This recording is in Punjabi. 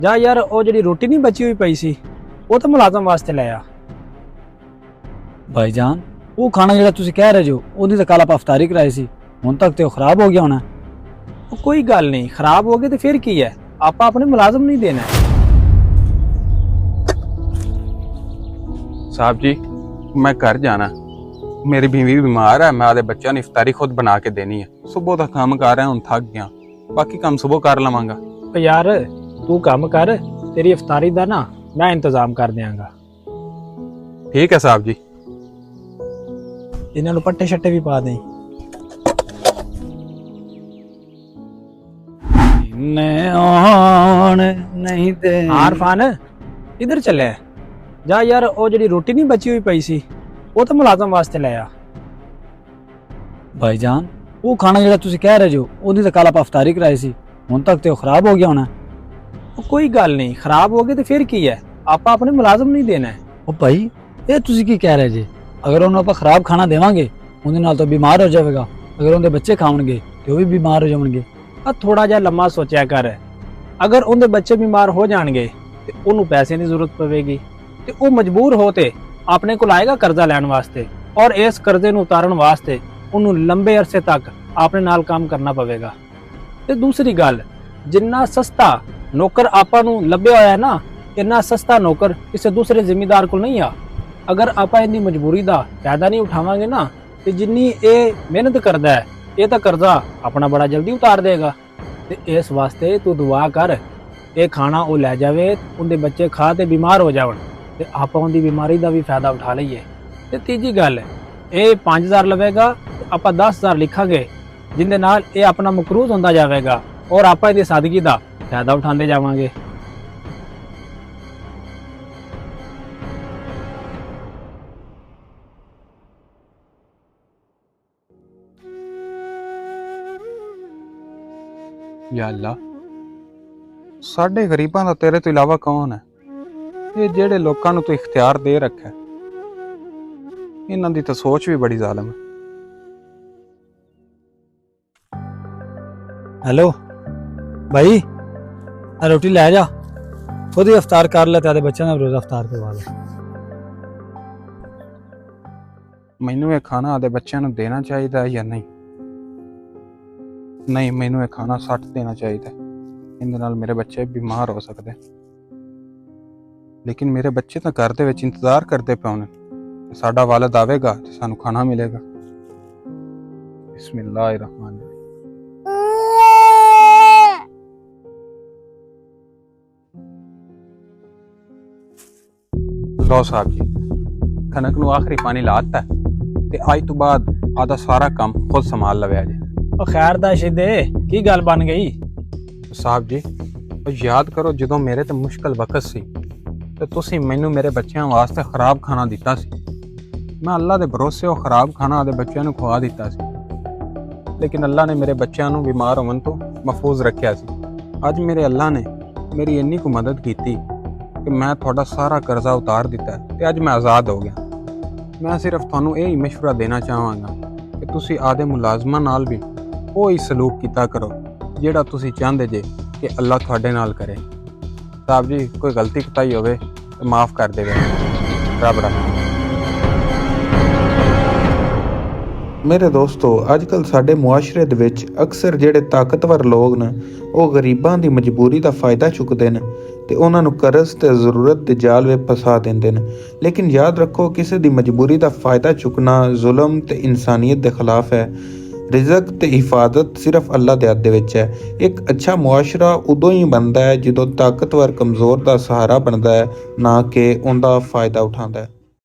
ਜਾ ਯਾਰ ਉਹ ਜਿਹੜੀ ਰੋਟੀ ਨਹੀਂ ਬਚੀ ਹੋਈ ਪਈ ਸੀ ਉਹ ਤਾਂ ਮੁਲਾਜ਼ਮ ਵਾਸਤੇ ਲੈ ਆ। ਭਾਈਜਾਨ ਉਹ ਖਾਣਾ ਜਿਹੜਾ ਤੁਸੀਂ ਕਹਿ ਰਹੇ ਜੋ ਉਹਦੀ ਤਾਂ ਕੱਲ ਆਪਾਂ ਅਫਤਾਰੀ ਕਰਾਈ ਸੀ, ਹੁਣ ਤੱਕ ਤੇ ਉਹ ਖਰਾਬ ਹੋ ਗਿਆ ਹੋਣਾ। ਉਹ ਕੋਈ ਗੱਲ ਨਹੀਂ, ਖਰਾਬ ਹੋ ਗਏ ਤੇ ਫਿਰ ਕੀ ਹੈ, ਆਪਾਂ ਆਪਣੇ ਮੁਲਾਜ਼ਮ ਨਹੀਂ ਦੇਣਾ। साहब जी मैं घर जाना, मेरी बीवी बीमार है, मैं आधे बच्चों ने इफ्तारी खुद बना के देनी है। सुबह का काम कर रहा हूँ, थक गया, बाकी काम सुबह कर लवांगा। तो यार तू काम कर, तेरी इफ्तारी दा ना मैं इंतजाम कर देंगा। ठीक है साहब जी। इन्हां नूं पट्टे शट्टे भी पा दें। नहीं दे आरफान इधर चले जा यार ਉਹ ਜਿਹੜੀ ਰੋਟੀ ਨਹੀਂ ਬਚੀ ਹੋਈ ਪਈ ਸੀ ਉਹ ਤਾਂ ਮੁਲਾਜ਼ਮ ਵਾਸਤੇ ਲੈ ਆ। ਭਾਈਜਾਨ ਉਹ ਖਾਣਾ ਜਿਹੜਾ ਤੁਸੀਂ ਕਹਿ ਰਹੇ ਜੋ ਉਹਦੀ ਤਾਂ ਕੱਲ ਆਪਾਂ ਅਫਤਾਰੀ ਕਰਾਈ ਸੀ, ਹੁਣ ਤੱਕ ਤੇ ਉਹ ਖਰਾਬ ਹੋ ਗਿਆ ਹੋਣਾ। ਉਹ ਕੋਈ ਗੱਲ ਨਹੀਂ, ਖਰਾਬ ਹੋ ਗਏ ਤੇ ਫਿਰ ਕੀ ਹੈ, ਆਪਾਂ ਆਪਣੇ ਮੁਲਾਜ਼ਮ ਨਹੀਂ ਦੇਣਾ। ਉਹ ਭਾਈ ਇਹ ਤੁਸੀਂ ਕੀ ਕਹਿ ਰਹੇ ਜੀ? ਅਗਰ ਉਹਨੂੰ ਆਪਾਂ ਖਰਾਬ ਖਾਣਾ ਦੇਵਾਂਗੇ ਉਹਦੇ ਨਾਲ ਤਾਂ ਬਿਮਾਰ ਹੋ ਜਾਵੇਗਾ, ਅਗਰ ਉਹਦੇ ਬੱਚੇ ਖਾਣਗੇ ਤੇ ਉਹ ਵੀ ਬਿਮਾਰ ਹੋ ਜਾਣਗੇ। ਆ ਥੋੜਾ ਜਿਹਾ ਲੰਮਾ ਸੋਚਿਆ ਕਰ, ਅਗਰ ਉਹਦੇ ਬੱਚੇ ਬਿਮਾਰ ਹੋ ਜਾਣਗੇ ਤੇ ਉਹਨੂੰ ਪੈਸੇ ਦੀ ਜ਼ਰੂਰਤ ਪਵੇਗੀ ਤੇ ਉਹ ਮਜਬੂਰ ਹੋ ਤੇ ਆਪਣੇ ਕੋਲ ਆਏਗਾ ਕਰਜ਼ਾ ਲੈਣ ਵਾਸਤੇ, ਔਰ ਇਸ ਕਰਜ਼ੇ ਨੂੰ ਉਤਾਰਨ ਵਾਸਤੇ ਉਹਨੂੰ ਲੰਬੇ ਅਰਸੇ ਤੱਕ ਆਪਣੇ ਨਾਲ ਕੰਮ ਕਰਨਾ ਪਵੇਗਾ। ਤੇ ਦੂਸਰੀ ਗੱਲ, ਜਿੰਨਾ ਸਸਤਾ ਨੌਕਰ ਆਪਾਂ ਨੂੰ ਲੱਭਿਆ ਹੋਇਆ ਹੈ ਨਾ, ਇੰਨਾ ਸਸਤਾ ਨੌਕਰ ਕਿਸੇ ਦੂਸਰੇ ਜ਼ਿੰਮੇਦਾਰ ਕੋਲ ਨਹੀਂ ਆ। ਅਗਰ ਆਪਾਂ ਇਹਦੀ ਮਜਬੂਰੀ ਦਾ ਫਾਇਦਾ ਨਹੀਂ ਉਠਾਵਾਂਗੇ ਨਾ, ਤੇ ਜਿੰਨੀ ਇਹ ਮਿਹਨਤ ਕਰਦਾ ਹੈ ਇਹ ਤਾਂ ਕਰਜ਼ਾ ਆਪਣਾ ਬੜਾ ਜਲਦੀ ਉਤਾਰ ਦੇਗਾ। ਤੇ ਇਸ ਵਾਸਤੇ ਤੂੰ ਦੁਆ ਕਰ ਇਹ ਖਾਣਾ ਉਹ ਲੈ ਜਾਵੇ, ਉਹਦੇ ਬੱਚੇ ਖਾ ਤੇ ਬਿਮਾਰ ਹੋ ਜਾਵਣ ਤੇ ਆਪਾਂ ਉਹਦੀ ਬਿਮਾਰੀ ਦਾ ਵੀ ਫਾਇਦਾ ਉਠਾ ਲਈਏ। ਤੇ ਤੀਜੀ ਗੱਲ, ਇਹ 5000 ਲਵੇਗਾ ਤੇ ਆਪਾਂ 10000 ਲਿਖਾਂਗੇ, ਜਿੰਦੇ ਨਾਲ ਇਹ ਆਪਣਾ ਮਕਰੂਜ਼ ਹੁੰਦਾ ਜਾਵੇਗਾ ਔਰ ਆਪਾਂ ਇਹਦੀ ਸਾਦਗੀ ਦਾ ਫਾਇਦਾ ਉਠਾਉਂਦੇ ਜਾਵਾਂਗੇ। या अल्लाह, साडे गरीबां दा तेरे तो इलावा कौन है? ये जेड़े लोकां नूं तू इख्तियार दे रखा है, इन्हां दी तो सोच भी बड़ी जालिम है। हेलो भाई, आ रोटी ले जा, खुद ही अफ्तार कर ले, तेरे बच्चों ने रोज अफ्तार करवा ले। मैनू ये खाना आदे बच्चों नूं देना चाहिए या नहीं? नहीं, मैनू ये खाना सट देना चाहिए, इहदे नाल मेरे बच्चे बीमार हो सकते। लेकिन मेरे बच्चे तो घर दे विच इंतजार करते पे होने, साडा वालिद आवेगा ते सानू खाना मिलेगा। बिस्मिल्लाहिर्रहमानिर्रहीम। लो साहब जी, कनक नूं आखिरी पानी लाता है ते अज तो बाद आधा सारा काम खुद संभाल लवे जी। ਉਹ ਖੈਰ ਦਾ ਸ਼ਿਦੇ ਕੀ ਗੱਲ ਬਣ ਗਈ? साहब जी याद करो ਜਦੋਂ ਮੇਰੇ ਤੇ ਮੁਸ਼ਕਲ ਵਕਤ ਸੀ ਤੇ ਤੁਸੀਂ ਮੈਨੂੰ ਮੇਰੇ ਬੱਚਿਆਂ ਵਾਸਤੇ ਖਰਾਬ ਖਾਣਾ ਦਿੱਤਾ ਸੀ। ਮੈਂ ਅੱਲਾ ਦੇ ਭਰੋਸੇ ਉਹ ਖਰਾਬ ਖਾਣਾ ਆਦੇ ਬੱਚਿਆਂ ਨੂੰ ਖਵਾ ਦਿੱਤਾ ਸੀ, ਲੇਕਿਨ ਅੱਲਾ ਨੇ ਮੇਰੇ ਬੱਚਿਆਂ ਨੂੰ ਬਿਮਾਰ ਹੋਣ ਤੋਂ ਮਹਿਫੂਜ਼ ਰੱਖਿਆ ਸੀ। ਅੱਜ ਮੇਰੇ ਅੱਲਾ ਨੇ ਮੇਰੀ ਇੰਨੀ ਕੁ ਮਦਦ ਕੀਤੀ ਕਿ ਮੈਂ ਤੁਹਾਡਾ ਸਾਰਾ ਕਰਜ਼ਾ ਉਤਾਰ ਦਿੱਤਾ ਤੇ ਅੱਜ ਮੈਂ ਆਜ਼ਾਦ ਹੋ ਗਿਆ। ਮੈਂ ਸਿਰਫ ਤੁਹਾਨੂੰ ਇਹ ਹੀ ਮਸ਼ਵਰਾ ਦੇਣਾ ਚਾਹਾਂਗਾ ਕਿ ਤੁਸੀਂ ਆਦੇ ਮੁਲਾਜ਼ਮਾਂ ਨਾਲ ਵੀ ਉਹ ਹੀ ਸਲੂਕ ਕੀਤਾ ਕਰੋ ਜਿਹੜਾ ਤੁਸੀਂ ਚਾਹੁੰਦੇ ਜੇ ਕਿ ਅੱਲਾ ਤੁਹਾਡੇ ਨਾਲ ਕਰੇ। ਸਾਹਿਬ ਜੀ ਕੋਈ ਗਲਤੀ ਕਤਾਈ ਹੋਵੇ ਤਾਂ ਮਾਫ ਕਰ ਦੇਵੇ, ਰੱਬ ਰੱਖੇ। ਮੇਰੇ ਦੋਸਤੋ, ਅੱਜ ਕੱਲ੍ਹ ਸਾਡੇ ਮੁਆਸ਼ਰੇ ਦੇ ਵਿੱਚ ਅਕਸਰ ਜਿਹੜੇ ਤਾਕਤਵਰ ਲੋਕ ਨੇ ਉਹ ਗਰੀਬਾਂ ਦੀ ਮਜਬੂਰੀ ਦਾ ਫਾਇਦਾ ਚੁੱਕਦੇ ਨੇ ਤੇ ਉਹਨਾਂ ਨੂੰ ਕਰਜ਼ ਤੇ ਜ਼ਰੂਰਤ ਦੇ ਜਾਲ ਵਿੱਚ ਫਸਾ ਦਿੰਦੇ ਨੇ। ਲੇਕਿਨ ਯਾਦ ਰੱਖੋ, ਕਿਸੇ ਦੀ ਮਜਬੂਰੀ ਦਾ ਫਾਇਦਾ ਚੁੱਕਣਾ ਜ਼ੁਲਮ ਤੇ ਇਨਸਾਨੀਅਤ ਦੇ ਖਿਲਾਫ ਹੈ। ਰਿਜ਼ਕ ਤੇ ਹਿਫਾਜ਼ਤ ਸਿਰਫ ਅੱਲਾ ਦੇ ਹੱਥ ਦੇ ਵਿੱਚ ਹੈ। ਇੱਕ ਅੱਛਾ ਮੁਆਸ਼ਰਾ ਉਦੋਂ ਹੀ ਬਣਦਾ ਹੈ ਜਦੋਂ ਤਾਕਤਵਰ ਕਮਜ਼ੋਰ ਦਾ ਸਹਾਰਾ ਬਣਦਾ ਹੈ, ਨਾ ਕਿ ਉਹਦਾ ਫਾਇਦਾ ਉਠਾਉਂਦਾ ਹੈ।